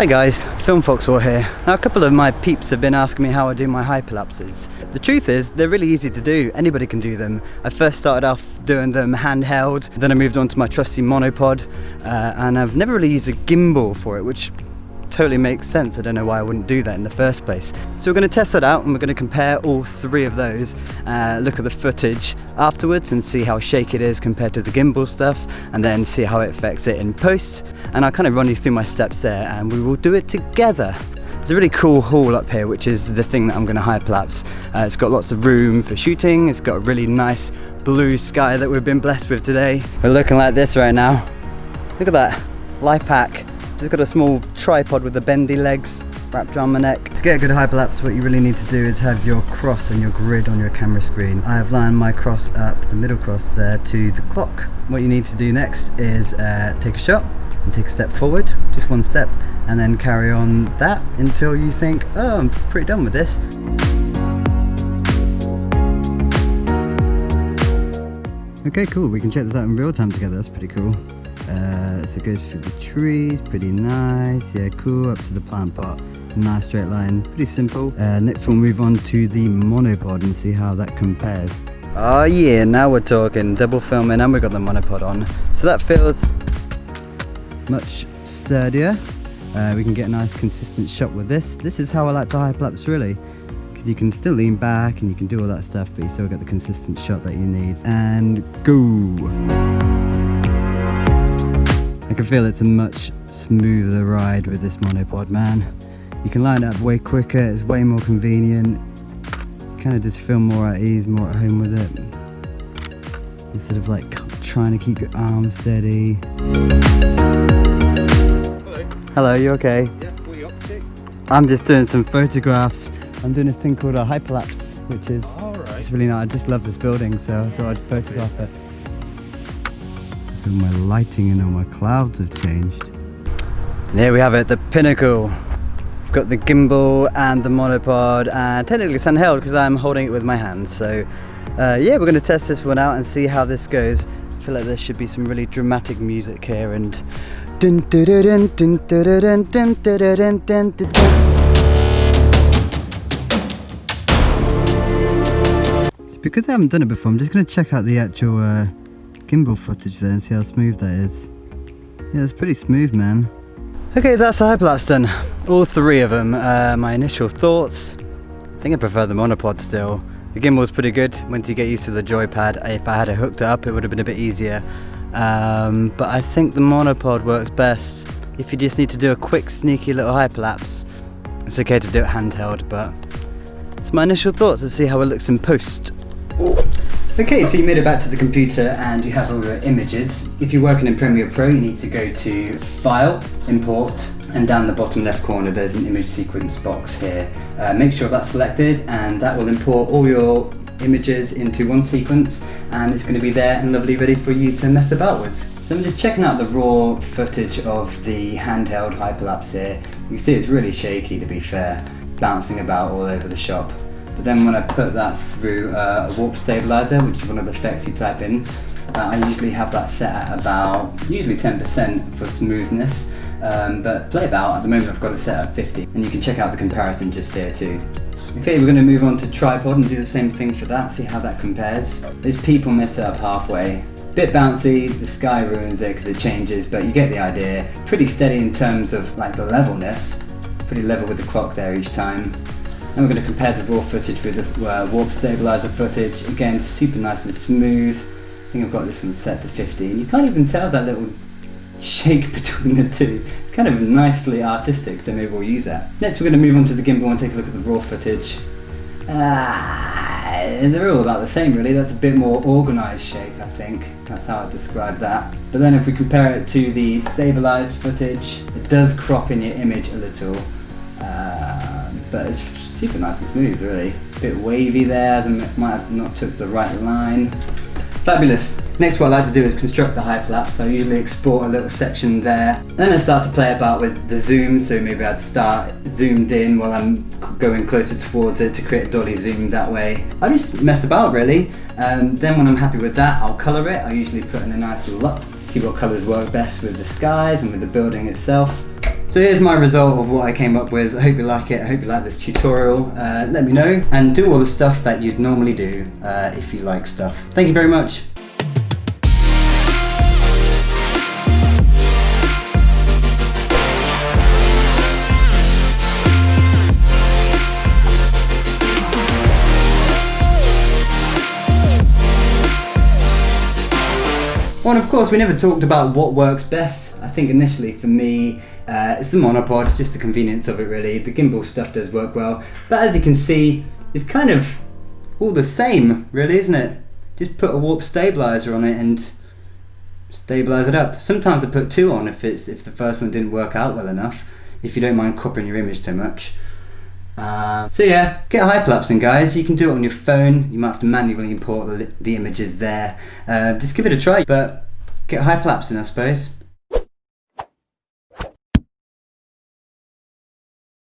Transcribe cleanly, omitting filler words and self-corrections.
Hi guys, Film Foxhole here. Now a couple of my peeps have been asking me how I do my hyperlapses. The truth is, they're really easy to do, anybody can do them. I first started off doing them handheld, then I moved on to my trusty Monopod, and I've never really used a gimbal for it, which totally makes sense. I don't know why I wouldn't do that in the first place. So we're going to test that out and we're going to compare all three of those, look at the footage afterwards and see how shaky it is compared to the gimbal stuff, and then see how it affects it in post. And I'll kind of run you through my steps there and we will do it together. There's a really cool hall up here, which is the thing that I'm going to hyperlapse. It's got lots of room for shooting, it's got a really nice blue sky that we've been blessed with today. We're looking like this right now. Look at that, life hack. Just got a small tripod with the bendy legs wrapped around my neck. To get a good hyperlapse, what you really need to do is have your cross and your grid on your camera screen. I have lined my cross up, the middle cross there, to the clock. What you need to do next is take a shot and take a step forward, just one step, and then carry on that until you think, oh, I'm pretty done with this. Okay, cool, we can check this out in real time together, that's pretty cool. So it goes through the trees, pretty nice, yeah, cool, up to the plant pot, nice straight line, pretty simple. Next we'll move on to the Monopod and see how that compares. Oh yeah, now we're talking, double filming and we've got the Monopod on. So that feels much sturdier. We can get a nice consistent shot with this. This is how I like to hyperlapse really, because you can still lean back and you can do all that stuff, but you still get the consistent shot that you need. And go! I can feel it's a much smoother ride with this Monopod, man. You can line it up way quicker, it's way more convenient. Kind of just feel more at ease, more at home with it. Instead of like trying to keep your arms steady. Hello. Hello, you okay? Yeah, what are you up to? I'm just doing some photographs. I'm doing a thing called a hyperlapse, which is it's really nice. I just love this building, so I thought I'd just photograph it. All my lighting and all my clouds have changed. And here we have it, the pinnacle. We've got the gimbal and the Monopod, and technically it's handheld because I'm holding it with my hands. So yeah, we're going to test this one out and see how this goes. I feel like there should be some really dramatic music here and dun dun dun dun dun dun dun dun dun dun. Because I haven't done it before, I'm just going to check out the actual gimbal footage there and see how smooth that is. Yeah, it's pretty smooth, man. Okay, that's the hyperlapse done. All three of them. My initial thoughts, I think I prefer the Monopod still. The gimbal's pretty good once you get used to the joypad. If I had it hooked up, it would have been a bit easier. But I think the Monopod works best. If you just need to do a quick, sneaky little hyperlapse, it's okay to do it handheld, but it's my initial thoughts. Let's see how it looks in post. Ooh. Okay, so you made it back to the computer and you have all your images. If you're working in Premiere Pro, you need to go to File, Import, and down the bottom left corner there's an image sequence box here. Make sure that's selected and that will import all your images into one sequence, and it's going to be there and lovely ready for you to mess about with. So I'm just checking out the raw footage of the handheld hyperlapse here. You can see it's really shaky, to be fair, bouncing about all over the shop. But then when I put that through a warp stabilizer, which is one of the effects you type in, I usually have that set at about, usually 10% for smoothness, but play about, at the moment I've got it set at 50, and you can check out the comparison just here too. Okay, we're going to move on to tripod and do the same thing for that, see how that compares. Those people mess it up halfway. Bit bouncy, the sky ruins it because it changes, but you get the idea. Pretty steady in terms of like the levelness, pretty level with the clock there each time. And we're going to compare the raw footage with the warp stabilizer footage. Again, super nice and smooth. I think I've got this one set to 50, and you can't even tell that little shake between the two. It's kind of nicely artistic, so maybe we'll use that. Next we're going to move on to the gimbal and take a look at the raw footage. They're all about the same really. That's a bit more organised shake, I think. That's how I describe that. But then if we compare it to the stabilized footage, it does crop in your image a little. But it's super nice and smooth really. A bit wavy there, as I might have not took the right line. Fabulous. Next what I like to do is construct the hyperlapse. I usually export a little section there. Then I start to play about with the zoom, so maybe I'd start zoomed in while I'm going closer towards it to create a dolly zoom that way. I just mess about really. Then when I'm happy with that, I'll colour it. I usually put in a nice lot, see what colours work best with the skies and with the building itself. So here's my result of what I came up with. I hope you like it. I hope you like this tutorial. Let me know and do all the stuff that you'd normally do if you like stuff. Thank you very much. Well, and of course, we never talked about what works best. I think initially for me, it's the monopod, just the convenience of it really. The gimbal stuff does work well, but as you can see, it's kind of all the same really, isn't it? Just put a warp stabilizer on it and stabilize it up. Sometimes I put two on if the first one didn't work out well enough, if you don't mind cropping your image too much. So yeah, get hyperlapsing guys. You can do it on your phone. You might have to manually import the images there. Just give it a try, but get hyperlapsing I suppose.